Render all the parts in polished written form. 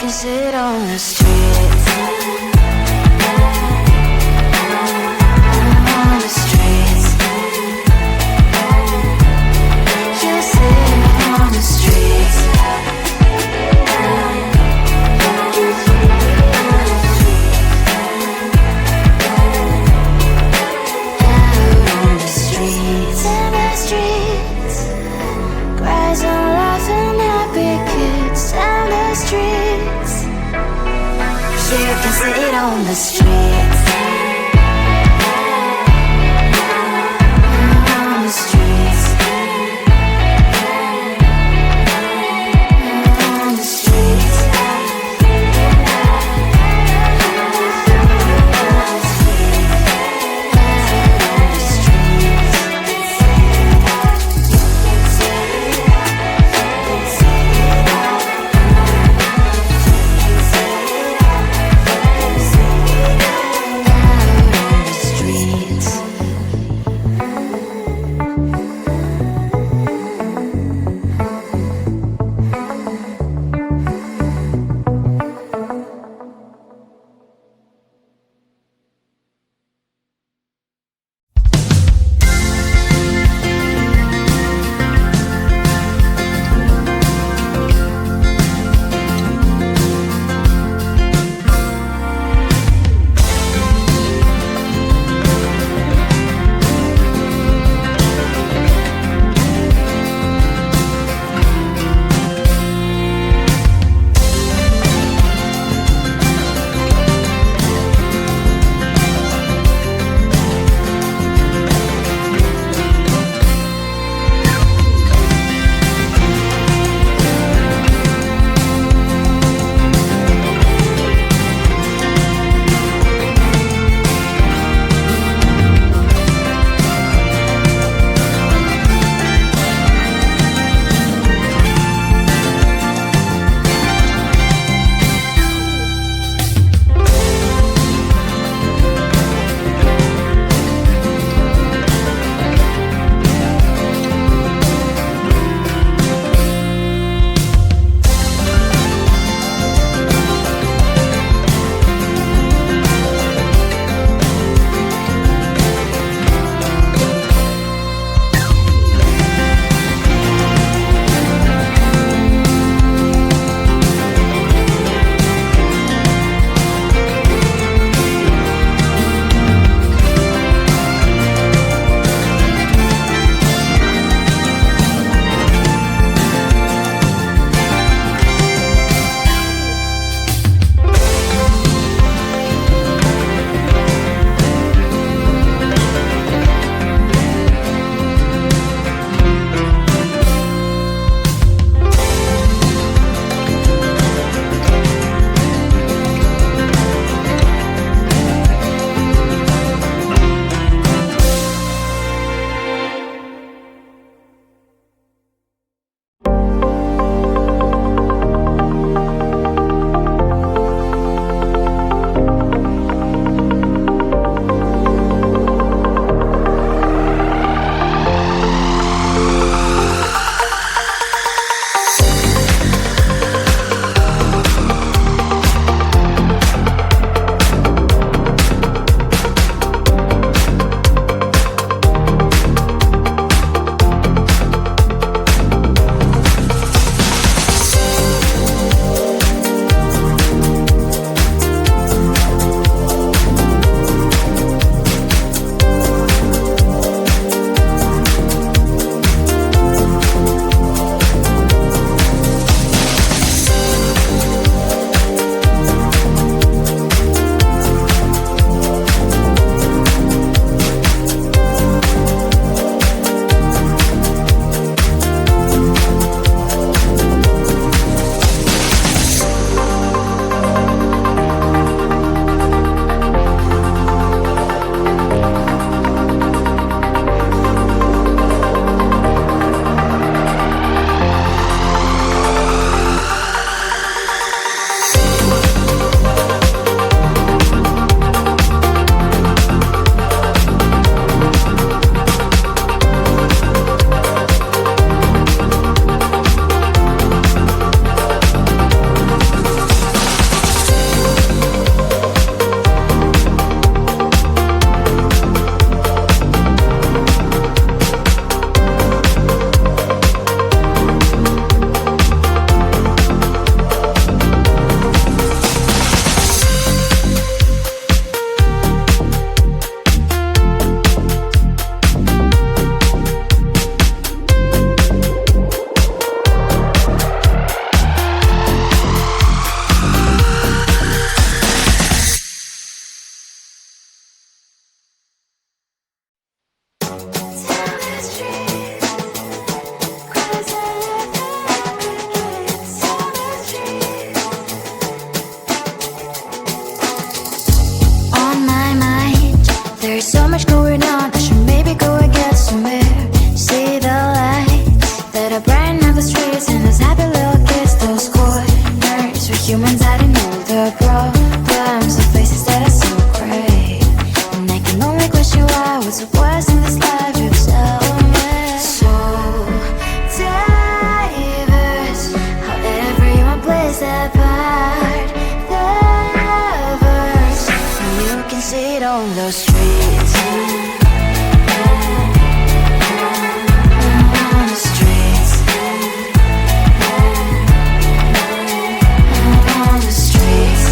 can sit on the streets. On the streets. You sit on the streets. Out on the streets. In the streets. Cries and laughing happy kids down the streets. You can sit on the streets. On the streets. On the streets. humans hiding all their problems, the faces that are so gray. And I can only question why, what's the worst in this life, you tell me. So diverse, how everyone plays their part. The verse, and you can see it on the streets. On the streets. On the streets.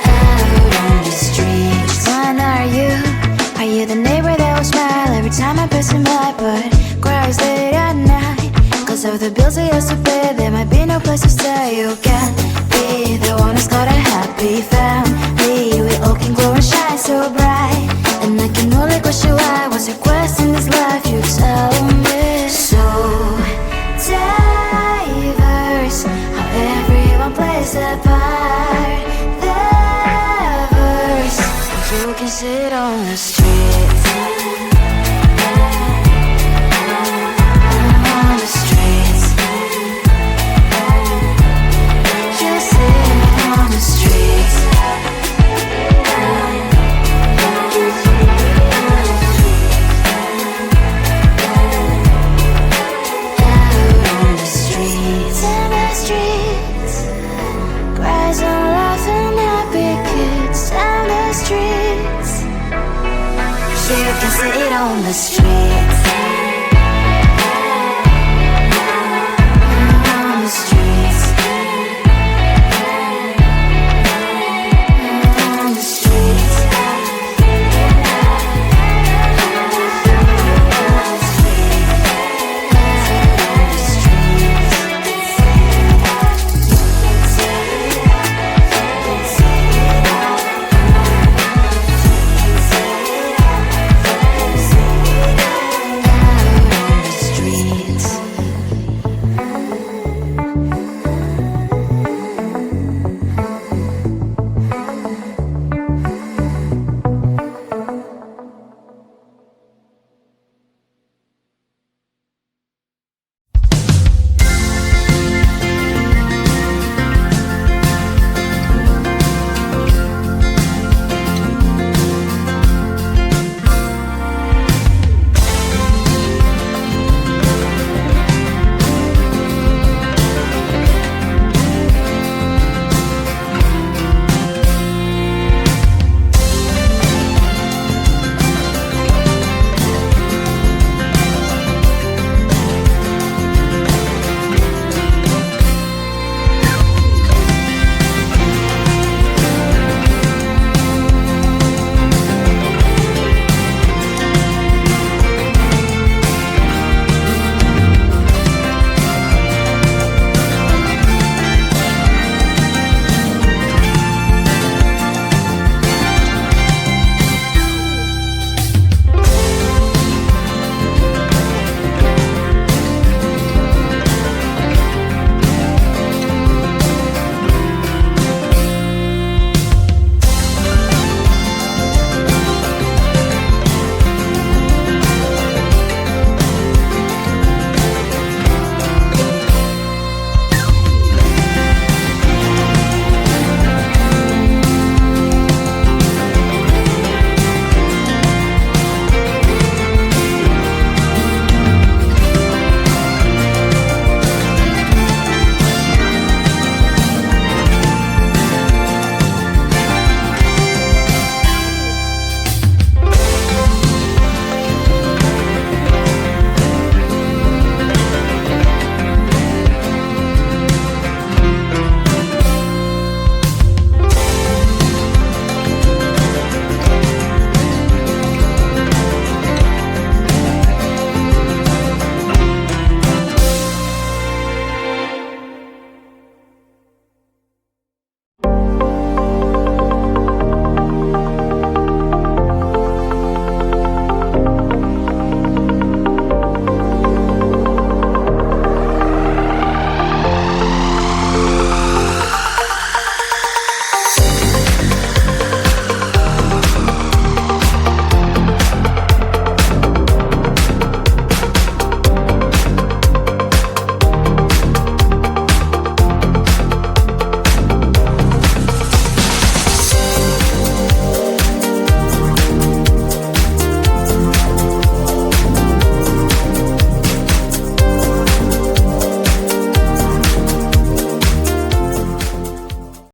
Out on the streets. When are you? Are you the neighbor that will smile every time I pass him by, but cries late at night? Cause of the bills I used to pay, there might be no place to stay. You can't be the one who's got a happy family. We all can glow and shine so bright. And I can only question why, what's your quest in this life, you tell me. So diverse, how everyone plays their part. The verse, you can see it on the streets. On the streets. You see it on the streets. Out on the streets. In the streets. Cries and laughing happy kids down the streets. You can see it on the streets.